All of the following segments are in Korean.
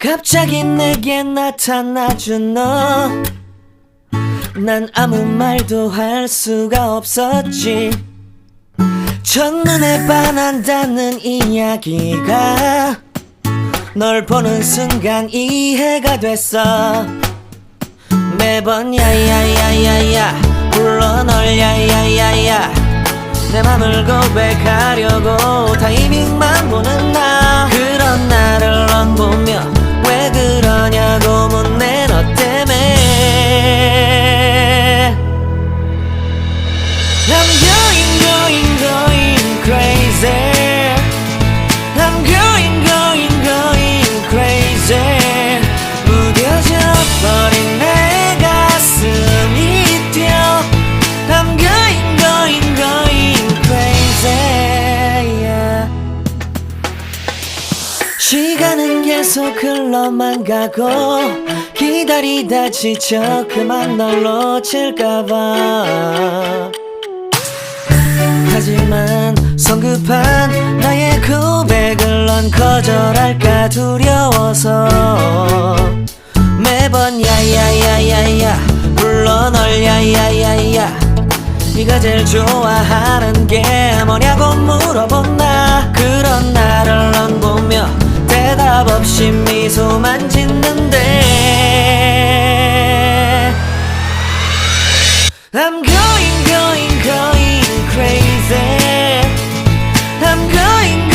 갑자기 내게 나타나준 너, 난 아무 말도 할 수가 없었지. 첫눈에 반한다는 이야기가 널 보는 순간 이해가 됐어. 매번 야야야야야 불러 널 야야야야, 내 맘을 고백하려고 타이밍만 보는 나. 그런 나를 넌 보며 왜 그러냐고 묻네. 너 때문에 I'm going crazy. I'm going crazy. 무뎌져 버린 내 가슴이 뛰어. I'm going crazy, yeah. 시간은 계속 흘러만 가고 기다리다 지쳐 그만 널 놓칠까봐. 하지만 성급한 나의 고백을 넌 거절할까 두려워서 매번 야야야야야 불러 널 야야야야. 네가 제일 좋아하는 게 뭐냐고 물어본 나. 그런 나를 넌 보며 대답 없이 미소만 짓는데 I'm going crazy. I'm going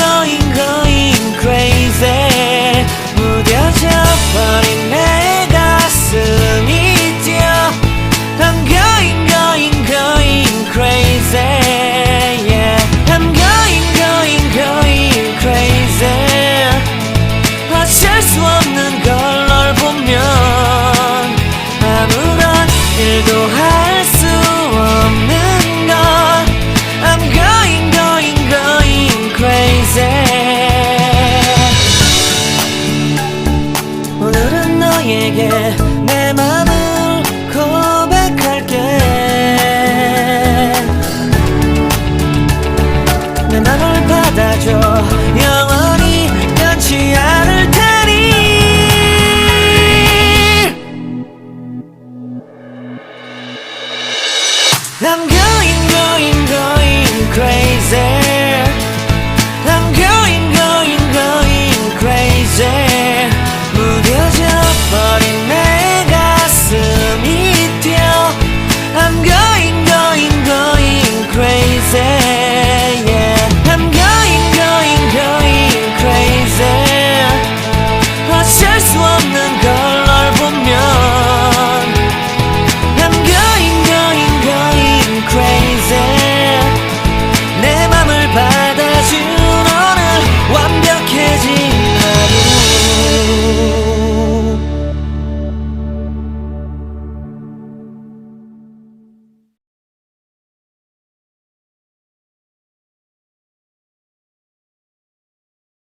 crazy. 무뎌져 버린 내 가슴이 뛰어. I'm going crazy, yeah. I'm going crazy. 어쩔 수 없는 걸 널 보면 아무런 일도 할 수 없는 걸. I'm going crazy. 오늘은 너에게 내 맘을 고백할게. 내 맘을 받아줘.